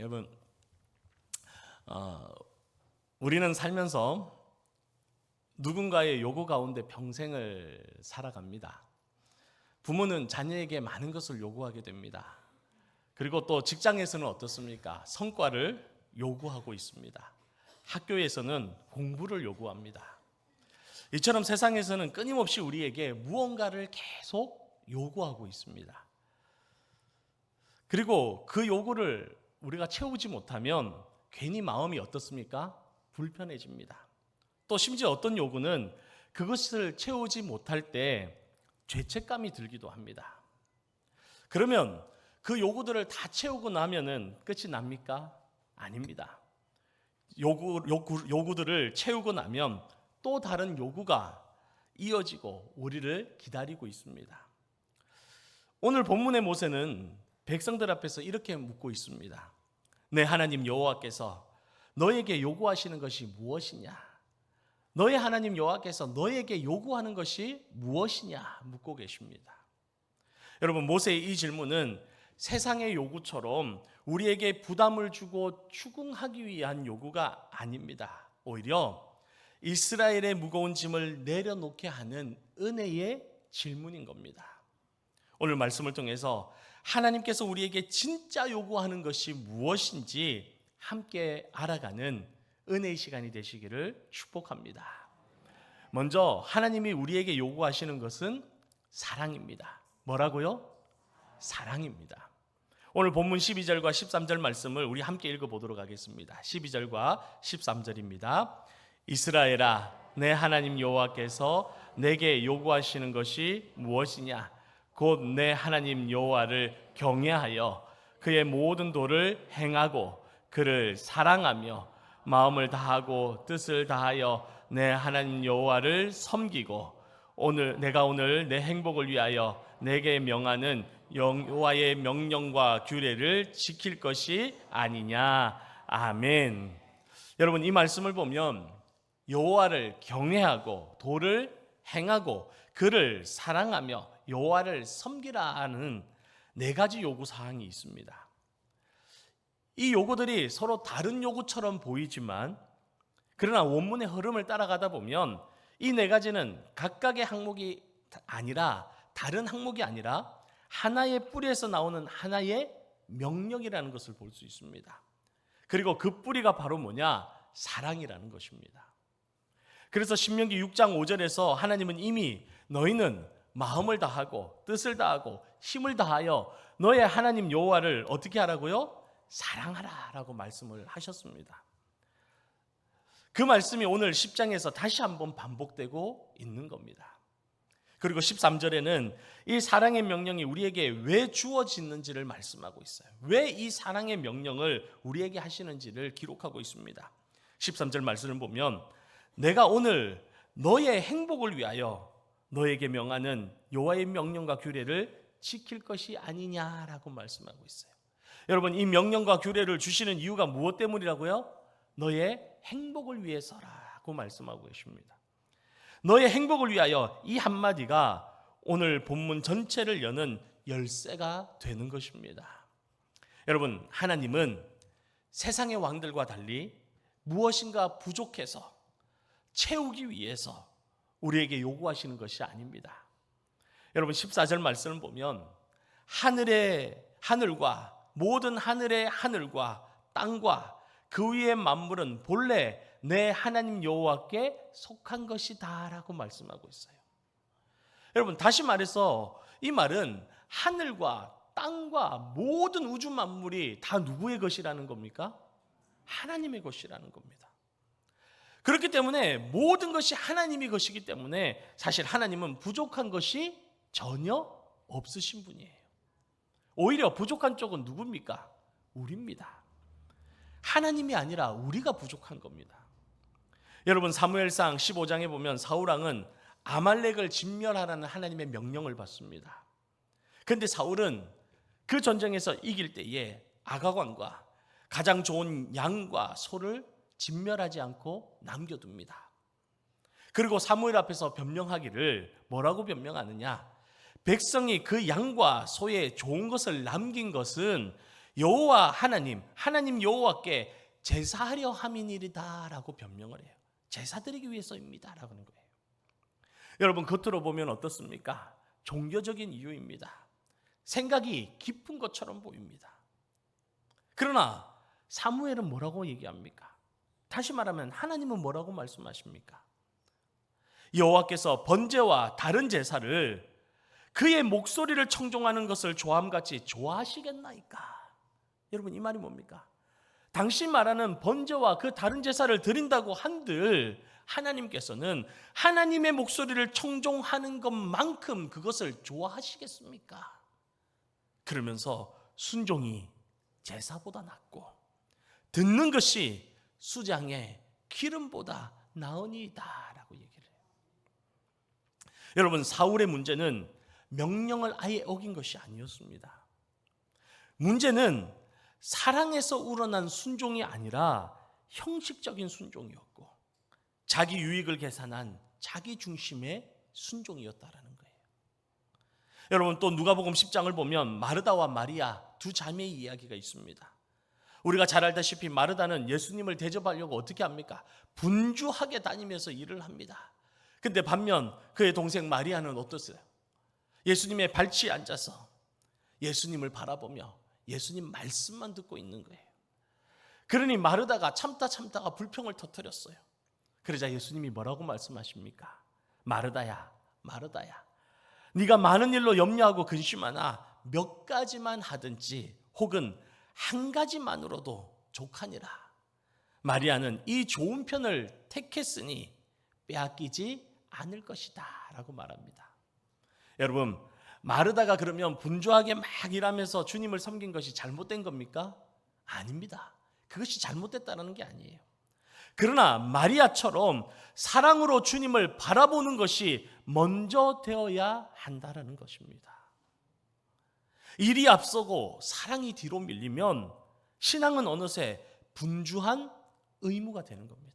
여러분, 우리는 살면서 누군가의 요구 가운데 평생을 살아갑니다. 부모는 자녀에게 많은 것을 요구하게 됩니다. 그리고 또 직장에서는 어떻습니까? 성과를 요구하고 있습니다. 학교에서는 공부를 요구합니다. 이처럼 세상에서는 끊임없이 우리에게 무언가를 계속 요구하고 있습니다. 그리고 그 요구를 우리가 채우지 못하면 괜히 마음이 어떻습니까? 불편해집니다. 또 심지어 어떤 요구는 그것을 채우지 못할 때 죄책감이 들기도 합니다. 그러면 그 요구들을 다 채우고 나면은 끝이 납니까? 아닙니다. 요구들을 채우고 나면 또 다른 요구가 이어지고 우리를 기다리고 있습니다. 오늘 본문의 모세는 백성들 앞에서 이렇게 묻고 있습니다. 내 하나님 여호와께서 너에게 요구하시는 것이 무엇이냐? 너의 하나님 여호와께서 너에게 요구하는 것이 무엇이냐? 묻고 계십니다. 여러분, 모세의 이 질문은 세상의 요구처럼 우리에게 부담을 주고 추궁하기 위한 요구가 아닙니다. 오히려 이스라엘의 무거운 짐을 내려놓게 하는 은혜의 질문인 겁니다. 오늘 말씀을 통해서 하나님께서 우리에게 진짜 요구하는 것이 무엇인지 함께 알아가는 은혜의 시간이 되시기를 축복합니다. 먼저 하나님이 우리에게 요구하시는 것은 사랑입니다. 뭐라고요? 사랑입니다. 오늘 본문 12절과 13절 말씀을 우리 함께 읽어보도록 하겠습니다. 12절과 13절입니다. 이스라엘아, 내 하나님 여호와께서 내게 요구하시는 것이 무엇이냐? 곧 내 하나님 여호와를 경외하여 그의 모든 도를 행하고 그를 사랑하며 마음을 다하고 뜻을 다하여 내 하나님 여호와를 섬기고 내가 오늘 내 행복을 위하여 내게 명하는 여호와의 명령과 규례를 지킬 것이 아니냐. 아멘. 여러분, 이 말씀을 보면 여호와를 경외하고 도를 행하고 그를 사랑하며 여호와를 섬기라 하는 네 가지 요구 사항이 있습니다. 이 요구들이 서로 다른 요구처럼 보이지만 그러나 원문의 흐름을 따라가다 보면 이 네 가지는 각각의 항목이 아니라 다른 항목이 아니라 하나의 뿌리에서 나오는 하나의 명령이라는 것을 볼 수 있습니다. 그리고 그 뿌리가 바로 뭐냐? 사랑이라는 것입니다. 그래서 신명기 6장 5절에서 하나님은 이미 너희는 마음을 다하고 뜻을 다하고 힘을 다하여 너의 하나님 여호와를 어떻게 하라고요? 사랑하라 라고 말씀을 하셨습니다. 그 말씀이 오늘 10장에서 다시 한번 반복되고 있는 겁니다. 그리고 13절에는 이 사랑의 명령이 우리에게 왜 주어지는지를 말씀하고 있어요. 왜 이 사랑의 명령을 우리에게 하시는지를 기록하고 있습니다. 13절 말씀을 보면 내가 오늘 너의 행복을 위하여 너에게 명하는 여호와의 명령과 규례를 지킬 것이 아니냐라고 말씀하고 있어요. 여러분, 이 명령과 규례를 주시는 이유가 무엇 때문이라고요? 너의 행복을 위해서라고 말씀하고 계십니다. 너의 행복을 위하여 이 한마디가 오늘 본문 전체를 여는 열쇠가 되는 것입니다. 여러분, 하나님은 세상의 왕들과 달리 무엇인가 부족해서 채우기 위해서 우리에게 요구하시는 것이 아닙니다. 여러분, 14절 말씀을 보면 하늘과 모든 하늘의 하늘과 땅과 그 위의 만물은 본래 내 하나님 여호와께 속한 것이다 라고 말씀하고 있어요. 여러분, 다시 말해서 이 말은 하늘과 땅과 모든 우주 만물이 다 누구의 것이라는 겁니까? 하나님의 것이라는 겁니다. 그렇기 때문에 모든 것이 하나님의 것이기 때문에 사실 하나님은 부족한 것이 전혀 없으신 분이에요. 오히려 부족한 쪽은 누굽니까? 우리입니다. 하나님이 아니라 우리가 부족한 겁니다. 여러분, 사무엘상 15장에 보면 사울왕은 아말렉을 진멸하라는 하나님의 명령을 받습니다. 그런데 사울은 그 전쟁에서 이길 때에 아가관과 가장 좋은 양과 소를 진멸하지 않고 남겨둡니다. 그리고 사무엘 앞에서 변명하기를 뭐라고 변명하느냐? 백성이 그 양과 소의 좋은 것을 남긴 것은 여호와 하나님 여호와께 제사하려 함이니이다라고 변명을 해요. 제사 드리기 위해서입니다라고 하는 거예요. 여러분 겉으로 보면 어떻습니까? 종교적인 이유입니다. 생각이 깊은 것처럼 보입니다. 그러나 사무엘은 뭐라고 얘기합니까? 다시 말하면 하나님은 뭐라고 말씀하십니까? 여호와께서 번제와 다른 제사를 그의 목소리를 청종하는 것을 조함같이 좋아하시겠나이까? 여러분 이 말이 뭡니까? 당신 말하는 번제와 그 다른 제사를 드린다고 한들 하나님께서는 하나님의 목소리를 청종하는 것만큼 그것을 좋아하시겠습니까? 그러면서 순종이 제사보다 낫고 듣는 것이 수장의 기름보다 나으니이다 라고 얘기를 해요. 여러분 사울의 문제는 명령을 아예 어긴 것이 아니었습니다. 문제는 사랑에서 우러난 순종이 아니라 형식적인 순종이었고 자기 유익을 계산한 자기 중심의 순종이었다라는 거예요. 여러분 또 누가복음 10장을 보면 마르다와 마리아 두 자매의 이야기가 있습니다. 우리가 잘 알다시피 마르다는 예수님을 대접하려고 어떻게 합니까? 분주하게 다니면서 일을 합니다. 근데 반면 그의 동생 마리아는 어떻어요? 예수님의 발치에 앉아서 예수님을 바라보며 예수님 말씀만 듣고 있는 거예요. 그러니 마르다가 참다가 불평을 터뜨렸어요. 그러자 예수님이 뭐라고 말씀하십니까? 마르다야 네가 많은 일로 염려하고 근심하나 몇 가지만 하든지 혹은 한 가지만으로도 족하니라. 마리아는 이 좋은 편을 택했으니 빼앗기지 않을 것이다 라고 말합니다. 여러분 마르다가 그러면 분주하게 막 일하면서 주님을 섬긴 것이 잘못된 겁니까? 아닙니다. 그것이 잘못됐다는 게 아니에요. 그러나 마리아처럼 사랑으로 주님을 바라보는 것이 먼저 되어야 한다는 것입니다. 일이 앞서고 사랑이 뒤로 밀리면 신앙은 어느새 분주한 의무가 되는 겁니다.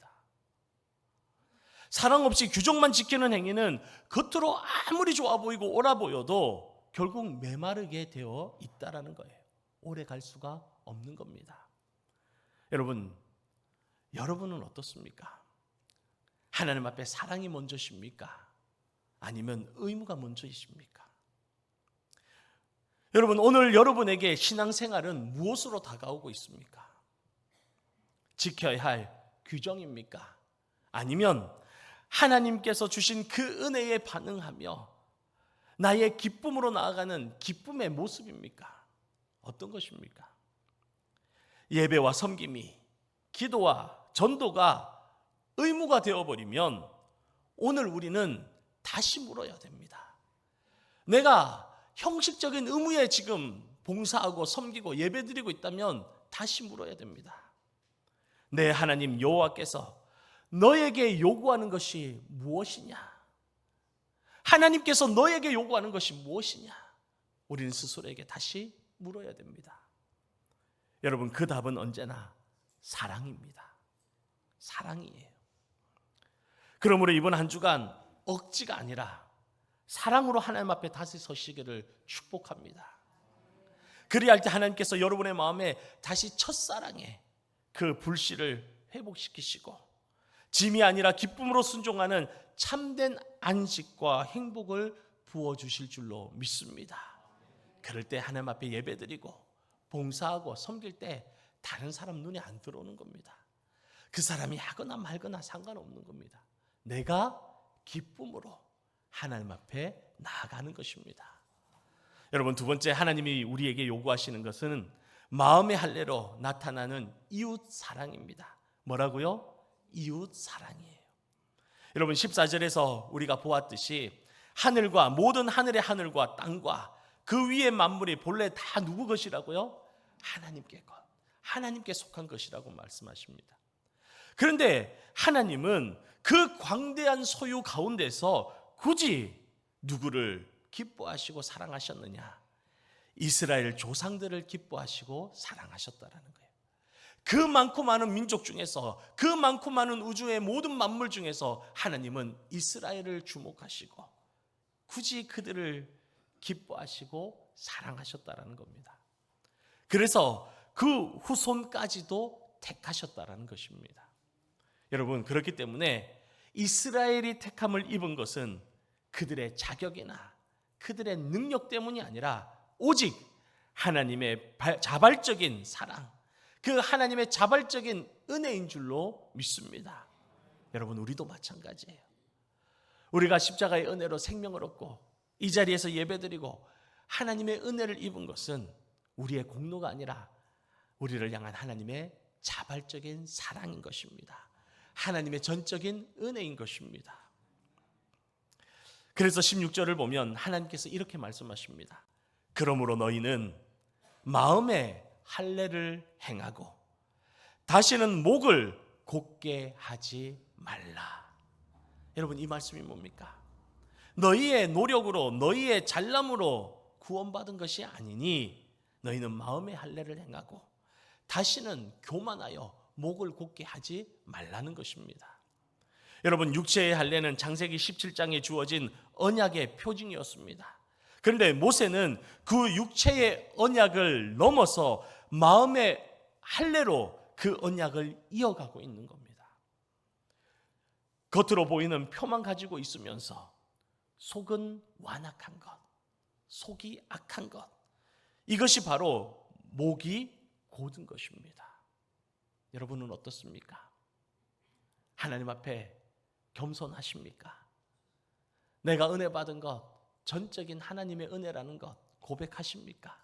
사랑 없이 규정만 지키는 행위는 겉으로 아무리 좋아 보이고 옳아 보여도 결국 메마르게 되어 있다는 거예요. 오래 갈 수가 없는 겁니다. 여러분은 어떻습니까? 하나님 앞에 사랑이 먼저십니까? 아니면 의무가 먼저이십니까? 여러분 오늘 여러분에게 신앙생활은 무엇으로 다가오고 있습니까? 지켜야 할 규정입니까? 아니면 하나님께서 주신 그 은혜에 반응하며 나의 기쁨으로 나아가는 기쁨의 모습입니까? 어떤 것입니까? 예배와 섬김이 기도와 전도가 의무가 되어버리면 오늘 우리는 다시 물어야 됩니다. 내가 형식적인 의무에 지금 봉사하고 섬기고 예배드리고 있다면 다시 물어야 됩니다. 내 하나님 여호와께서 너에게 요구하는 것이 무엇이냐? 하나님께서 너에게 요구하는 것이 무엇이냐? 우리는 스스로에게 다시 물어야 됩니다. 여러분 그 답은 언제나 사랑입니다. 사랑이에요. 그러므로 이번 한 주간 억지가 아니라 사랑으로 하나님 앞에 다시 서시기를 축복합니다. 그리할 때 하나님께서 여러분의 마음에 다시 첫사랑의 그 불씨를 회복시키시고 짐이 아니라 기쁨으로 순종하는 참된 안식과 행복을 부어주실 줄로 믿습니다. 그럴 때 하나님 앞에 예배드리고 봉사하고 섬길 때 다른 사람 눈에 안 들어오는 겁니다. 그 사람이 하거나 말거나 상관없는 겁니다. 내가 기쁨으로 하나님 앞에 나아가는 것입니다. 여러분 두 번째 하나님이 우리에게 요구하시는 것은 마음의 할례로 나타나는 이웃 사랑입니다. 뭐라고요? 이웃 사랑이에요. 여러분 14절에서 우리가 보았듯이 하늘과 모든 하늘의 하늘과 땅과 그 위의 만물이 본래 다 누구 것이라고요? 하나님께 속한 것이라고 말씀하십니다. 그런데 하나님은 그 광대한 소유 가운데서 굳이 누구를 기뻐하시고 사랑하셨느냐? 이스라엘 조상들을 기뻐하시고 사랑하셨다라는 거예요. 그 많고 많은 민족 중에서 그 많고 많은 우주의 모든 만물 중에서 하나님은 이스라엘을 주목하시고 굳이 그들을 기뻐하시고 사랑하셨다라는 겁니다. 그래서 그 후손까지도 택하셨다라는 것입니다. 여러분, 그렇기 때문에 이스라엘이 택함을 입은 것은 그들의 자격이나 그들의 능력 때문이 아니라 오직 하나님의 자발적인 사랑, 그 하나님의 자발적인 은혜인 줄로 믿습니다. 여러분, 우리도 마찬가지예요. 우리가 십자가의 은혜로 생명을 얻고 이 자리에서 예배드리고 하나님의 은혜를 입은 것은 우리의 공로가 아니라 우리를 향한 하나님의 자발적인 사랑인 것입니다. 하나님의 전적인 은혜인 것입니다. 그래서 16절을 보면 하나님께서 이렇게 말씀하십니다. 그러므로 너희는 마음에 할례를 행하고 다시는 목을 곧게 하지 말라. 여러분, 이 말씀이 뭡니까? 너희의 노력으로 너희의 잘남으로 구원받은 것이 아니니 너희는 마음의 할례를 행하고 다시는 교만하여 목을 곧게 하지 말라는 것입니다. 여러분, 육체의 할례는 창세기 17장에 주어진 언약의 표징이었습니다. 그런데 모세는 그 육체의 언약을 넘어서 마음의 할례로 그 언약을 이어가고 있는 겁니다. 겉으로 보이는 표만 가지고 있으면서 속은 완악한 것, 속이 악한 것, 이것이 바로 목이 곧은 것입니다. 여러분은 어떻습니까? 하나님 앞에 겸손하십니까? 내가 은혜 받은 것, 전적인 하나님의 은혜라는 것 고백하십니까?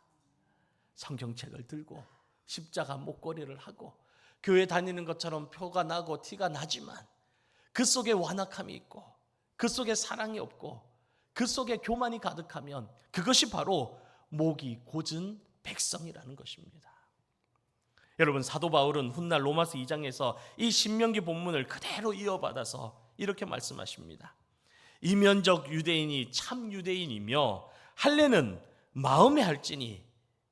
성경책을 들고 십자가 목걸이를 하고 교회 다니는 것처럼 표가 나고 티가 나지만 그 속에 완악함이 있고 그 속에 사랑이 없고 그 속에 교만이 가득하면 그것이 바로 목이 곧은 백성이라는 것입니다. 여러분, 사도 바울은 훗날 로마서 2장에서 이 신명기 본문을 그대로 이어받아서 이렇게 말씀하십니다. 이면적 유대인이 참 유대인이며 할례는 마음에 할지니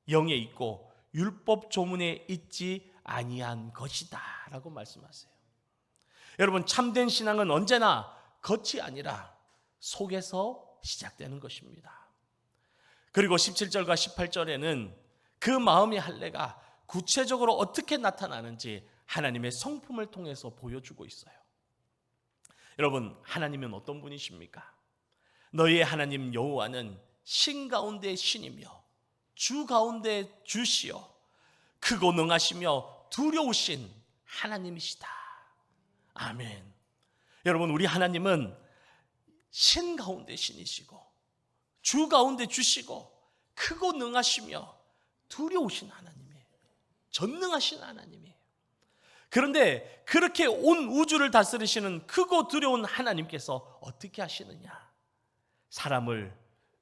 영에 있고 율법 조문에 있지 아니한 것이다 라고 말씀하세요. 여러분, 참된 신앙은 언제나 겉이 아니라 속에서 시작되는 것입니다. 그리고 17절과 18절에는 그 마음의 할례가 구체적으로 어떻게 나타나는지 하나님의 성품을 통해서 보여주고 있어요. 여러분, 하나님은 어떤 분이십니까? 너희의 하나님 여호와는 신 가운데 신이며 주 가운데 주시요 크고 능하시며 두려우신 하나님이시다. 아멘. 여러분, 우리 하나님은 신 가운데 신이시고 주 가운데 주시고 크고 능하시며 두려우신 하나님이에요. 전능하신 하나님이에요. 그런데 그렇게 온 우주를 다스리시는 크고 두려운 하나님께서 어떻게 하시느냐? 사람을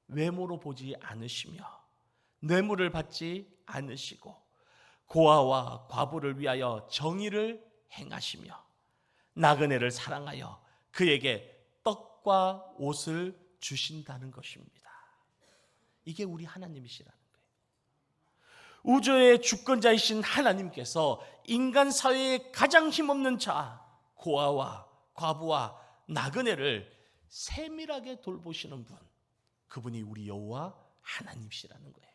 외모로 보지 않으시며 뇌물을 받지 않으시고 고아와 과부를 위하여 정의를 행하시며 나그네를 사랑하여 그에게 떡과 옷을 주신다는 것입니다. 이게 우리 하나님이시라는 거예요. 우주의 주권자이신 하나님께서 인간 사회의 가장 힘없는 자, 고아와 과부와 나그네를 세밀하게 돌보시는 분, 그분이 우리 여호와 하나님이시라는 거예요.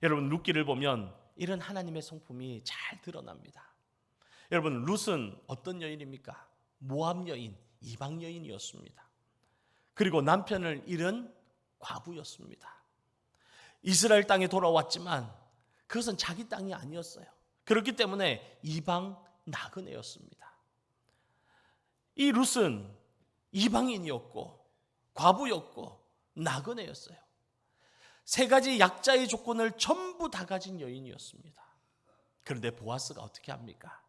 여러분, 룻기를 보면 이런 하나님의 성품이 잘 드러납니다. 여러분, 룻은 어떤 여인입니까? 모압 여인, 이방 여인이었습니다. 그리고 남편을 잃은 과부였습니다. 이스라엘 땅에 돌아왔지만 그것은 자기 땅이 아니었어요. 그렇기 때문에 이방 나그네였습니다. 이 룻은 이방인이었고 과부였고 나그네였어요. 세 가지 약자의 조건을 전부 다 가진 여인이었습니다. 그런데 보아스가 어떻게 합니까?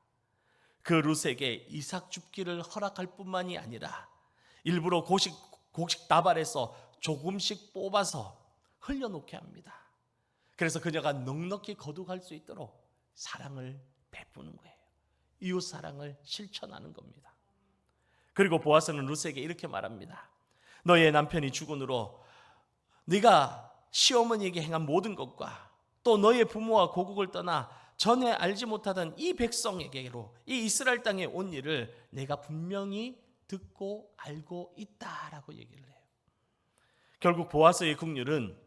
그 룻에게 이삭 줍기를 허락할 뿐만이 아니라 일부러 곡식 다발에서 조금씩 뽑아서 흘려놓게 합니다. 그래서 그녀가 넉넉히 거두갈 수 있도록 사랑을 베푸는 거예요. 이웃 사랑을 실천하는 겁니다. 그리고 보아스는 룻에게 이렇게 말합니다. 너의 남편이 죽은으로 네가 시어머니에게 행한 모든 것과 또 너의 부모와 고국을 떠나 전에 알지 못하던 이 백성에게로 이 이스라엘 땅에 온 일을 내가 분명히 듣고 알고 있다라고 얘기를 해요. 결국 보아스의 국률은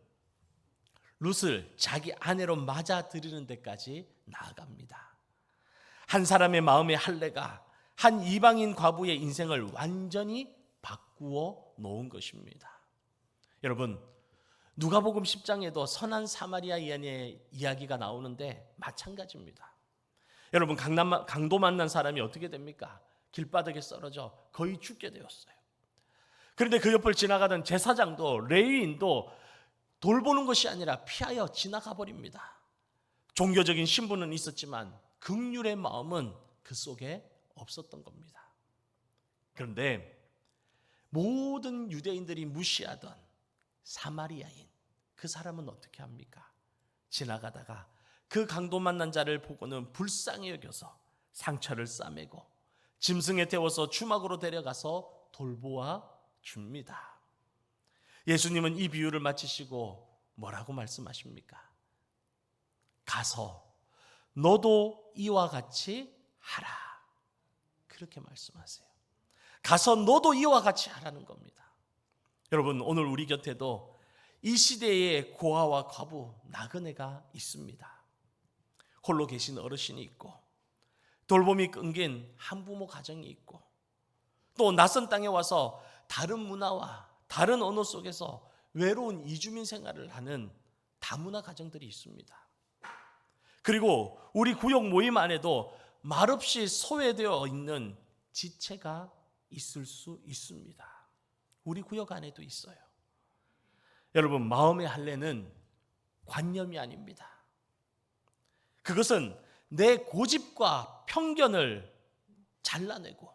룻을 자기 아내로 맞아들이는 데까지 나아갑니다. 한 사람의 마음의 할례가 한 이방인 과부의 인생을 완전히 바꾸어 놓은 것입니다. 여러분, 누가복음 10장에도 선한 사마리아 여인의 이야기가 나오는데 마찬가지입니다. 여러분, 강도 만난 사람이 어떻게 됩니까? 길바닥에 쓰러져 거의 죽게 되었어요. 그런데 그 옆을 지나가던 제사장도 레위인도 돌보는 것이 아니라 피하여 지나가 버립니다. 종교적인 신분은 있었지만 긍휼의 마음은 그 속에 없었던 겁니다. 그런데 모든 유대인들이 무시하던 사마리아인, 그 사람은 어떻게 합니까? 지나가다가 그 강도 만난 자를 보고는 불쌍히 여겨서 상처를 싸매고 짐승에 태워서 주막으로 데려가서 돌보아 줍니다. 예수님은 이 비유를 마치시고 뭐라고 말씀하십니까? 가서 너도 이와 같이 하라, 그렇게 말씀하세요. 가서 너도 이와 같이 하라는 겁니다. 여러분, 오늘 우리 곁에도 이 시대의 고아와 과부, 나그네가 있습니다. 홀로 계신 어르신이 있고, 돌봄이 끊긴 한부모 가정이 있고, 또 낯선 땅에 와서 다른 문화와 다른 언어 속에서 외로운 이주민 생활을 하는 다문화 가정들이 있습니다. 그리고 우리 구역 모임 안에도 말없이 소외되어 있는 지체가 있을 수 있습니다. 우리 구역 안에도 있어요. 여러분, 마음의 할례는 관념이 아닙니다. 그것은 내 고집과 편견을 잘라내고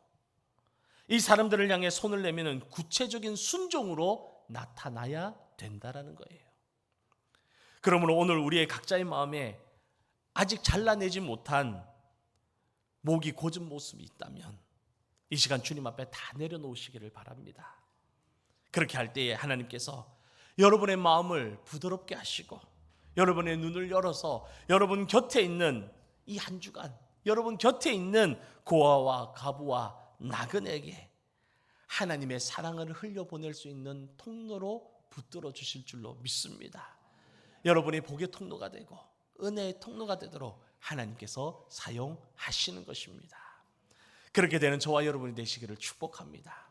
이 사람들을 향해 손을 내미는 구체적인 순종으로 나타나야 된다라는 거예요. 그러므로 오늘 우리의 각자의 마음에 아직 잘라내지 못한 목이 고진 모습이 있다면 이 시간 주님 앞에 다 내려놓으시기를 바랍니다. 그렇게 할 때에 하나님께서 여러분의 마음을 부드럽게 하시고 여러분의 눈을 열어서 여러분 곁에 있는 이 한 주간, 여러분 곁에 있는 고아와 과부와 나그네에게 하나님의 사랑을 흘려보낼 수 있는 통로로 붙들어 주실 줄로 믿습니다. 여러분이 복의 통로가 되고 은혜의 통로가 되도록 하나님께서 사용하시는 것입니다. 그렇게 되는 저와 여러분이 되시기를 축복합니다.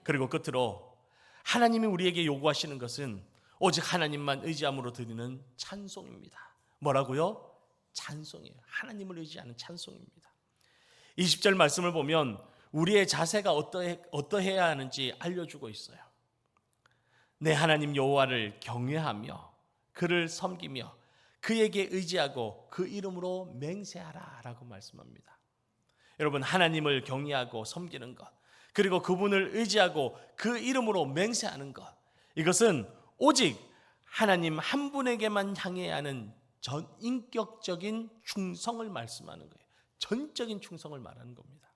그리고 끝으로 하나님이 우리에게 요구하시는 것은 오직 하나님만 의지함으로 드리는 찬송입니다. 뭐라고요? 찬송이에요. 하나님을 의지하는 찬송입니다. 20절 말씀을 보면 우리의 자세가 어떠해야 하는지 알려주고 있어요. 내 하나님 여호와를 경외하며 그를 섬기며 그에게 의지하고 그 이름으로 맹세하라 라고 말씀합니다. 여러분, 하나님을 경외하고 섬기는 것, 그리고 그분을 의지하고 그 이름으로 맹세하는 것, 이것은 오직 하나님 한 분에게만 향해야 하는 전인격적인 충성을 말씀하는 거예요. 전적인 충성을 말하는 겁니다.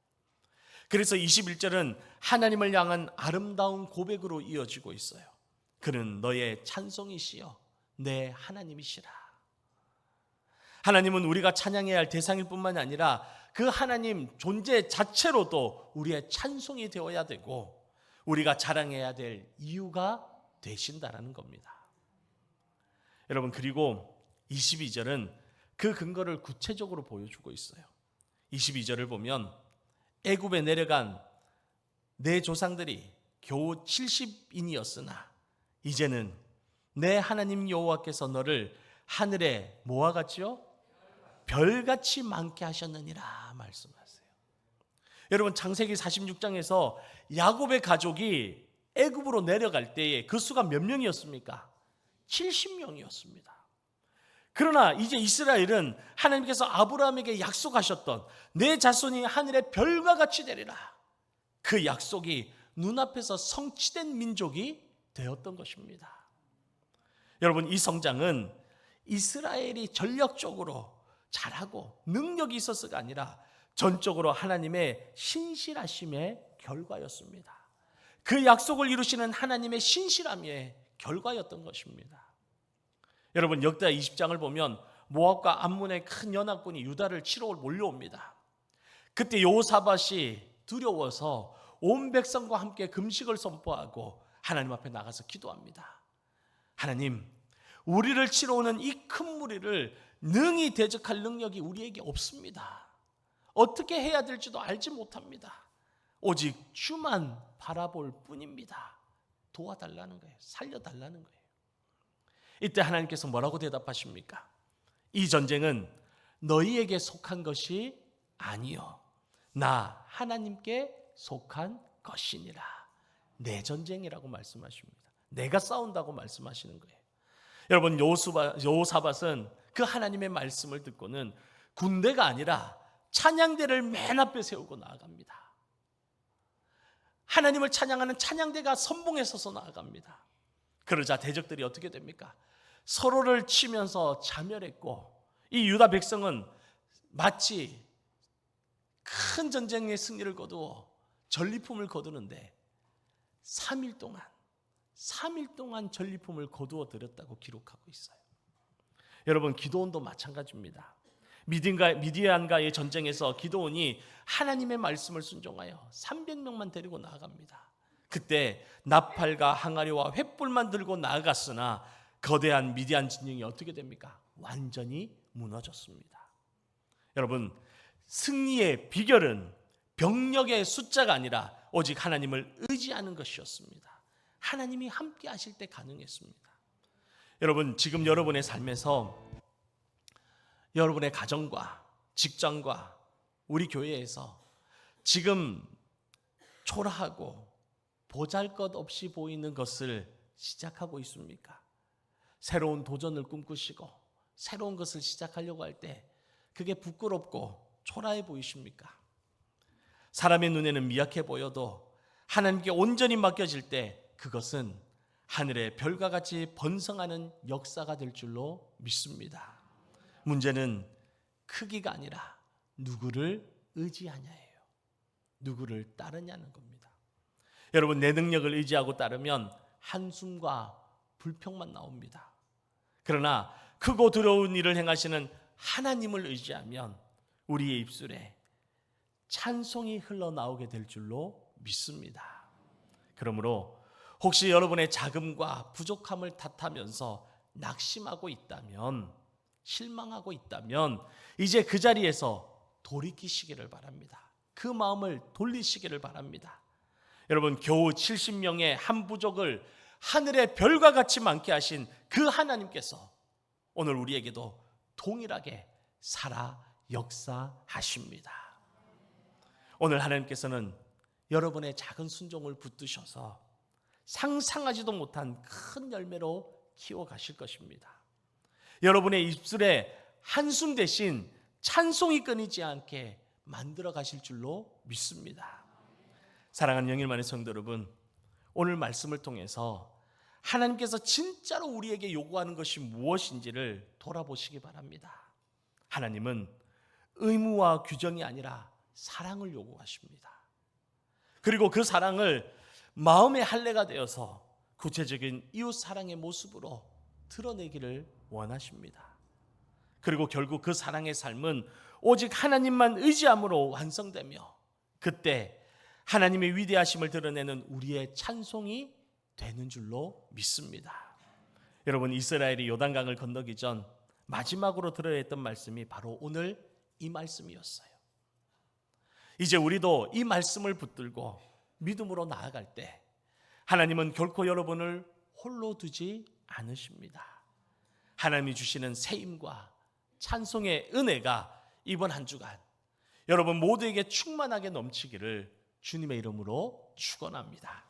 그래서 21절은 하나님을 향한 아름다운 고백으로 이어지고 있어요. 그는 너의 찬송이시여 내 하나님이시라. 하나님은 우리가 찬양해야 할 대상일 뿐만 아니라 그 하나님 존재 자체로도 우리의 찬송이 되어야 되고 우리가 자랑해야 될 이유가 되신다라는 겁니다. 여러분, 그리고 22절은 그 근거를 구체적으로 보여주고 있어요. 22절을 보면 애굽에 내려간 내 조상들이 겨우 70인이었으나 이제는 내 하나님 여호와께서 너를 하늘에 뭐와 같이요? 별같이 많게 하셨느니라 말씀하세요. 여러분, 창세기 46장에서 야곱의 가족이 애굽으로 내려갈 때에 그 수가 몇 명이었습니까? 70명이었습니다. 그러나 이제 이스라엘은 하나님께서 아브라함에게 약속하셨던 내 자손이 하늘의 별과 같이 되리라, 그 약속이 눈앞에서 성취된 민족이 되었던 것입니다. 여러분, 이 성장은 이스라엘이 전력적으로 잘하고 능력이 있어서가 아니라 전적으로 하나님의 신실하심의 결과였습니다. 그 약속을 이루시는 하나님의 신실함의 결과였던 것입니다. 여러분, 역대 20장을 보면 모압과 암몬의 큰 연합군이 유다를 치러 몰려옵니다. 그때 여호사밧이 두려워서 온 백성과 함께 금식을 선포하고 하나님 앞에 나가서 기도합니다. 하나님, 우리를 치러 오는 이 큰 무리를 능히 대적할 능력이 우리에게 없습니다. 어떻게 해야 될지도 알지 못합니다. 오직 주만 바라볼 뿐입니다. 도와달라는 거예요. 살려달라는 거예요. 이때 하나님께서 뭐라고 대답하십니까? 이 전쟁은 너희에게 속한 것이 아니요 나 하나님께 속한 것이니라. 내 전쟁이라고 말씀하십니다. 내가 싸운다고 말씀하시는 거예요. 여러분, 여호사밧은 그 하나님의 말씀을 듣고는 군대가 아니라 찬양대를 맨 앞에 세우고 나아갑니다. 하나님을 찬양하는 찬양대가 선봉에 서서 나아갑니다. 그러자 대적들이 어떻게 됩니까? 서로를 치면서 자멸했고, 이 유다 백성은 마치 큰 전쟁의 승리를 거두어 전리품을 거두는데 3일 동안 전리품을 거두어 들였다고 기록하고 있어요. 여러분, 기드온도 마찬가지입니다. 미디안과의 전쟁에서 기드온이 하나님의 말씀을 순종하여 300명만 데리고 나아갑니다. 그때 나팔과 항아리와 횃불만 들고 나아갔으나 거대한 미디안 진영이 어떻게 됩니까? 완전히 무너졌습니다. 여러분, 승리의 비결은 병력의 숫자가 아니라 오직 하나님을 의지하는 것이었습니다. 하나님이 함께 하실 때 가능했습니다. 여러분, 지금 여러분의 삶에서 여러분의 가정과 직장과 우리 교회에서 지금 초라하고 보잘것없이 보이는 것을 시작하고 있습니까? 새로운 도전을 꿈꾸시고 새로운 것을 시작하려고 할 때 그게 부끄럽고 초라해 보이십니까? 사람의 눈에는 미약해 보여도 하나님께 온전히 맡겨질 때 그것은 하늘의 별과 같이 번성하는 역사가 될 줄로 믿습니다. 문제는 크기가 아니라 누구를 의지하냐예요. 누구를 따르냐는 겁니다. 여러분, 내 능력을 의지하고 따르면 한숨과 불평만 나옵니다. 그러나 크고 두려운 일을 행하시는 하나님을 의지하면 우리의 입술에 찬송이 흘러나오게 될 줄로 믿습니다. 그러므로 혹시 여러분의 자금과 부족함을 탓하면서 낙심하고 있다면, 실망하고 있다면 이제 그 자리에서 돌이키시기를 바랍니다. 그 마음을 돌리시기를 바랍니다. 여러분, 겨우 70명의 한 부족을 하늘의 별과 같이 많게 하신 그 하나님께서 오늘 우리에게도 동일하게 살아 역사하십니다. 오늘 하나님께서는 여러분의 작은 순종을 붙드셔서 상상하지도 못한 큰 열매로 키워가실 것입니다. 여러분의 입술에 한숨 대신 찬송이 끊이지 않게 만들어 가실 줄로 믿습니다. 사랑하는 영일만의 성도 여러분, 오늘 말씀을 통해서 하나님께서 진짜로 우리에게 요구하는 것이 무엇인지를 돌아보시기 바랍니다. 하나님은 의무와 규정이 아니라 사랑을 요구하십니다. 그리고 그 사랑을 마음의 할례가 되어서 구체적인 이웃 사랑의 모습으로 드러내기를 원하십니다. 그리고 결국 그 사랑의 삶은 오직 하나님만 의지함으로 완성되며 그때 하나님의 위대하심을 드러내는 우리의 찬송이 되는 줄로 믿습니다. 여러분, 이스라엘이 요단강을 건너기 전 마지막으로 들어야 했던 말씀이 바로 오늘 이 말씀이었어요. 이제 우리도 이 말씀을 붙들고 믿음으로 나아갈 때 하나님은 결코 여러분을 홀로 두지 않으십니다. 하나님이 주시는 세임과 찬송의 은혜가 이번 한 주간 여러분 모두에게 충만하게 넘치기를 주님의 이름으로 축원합니다.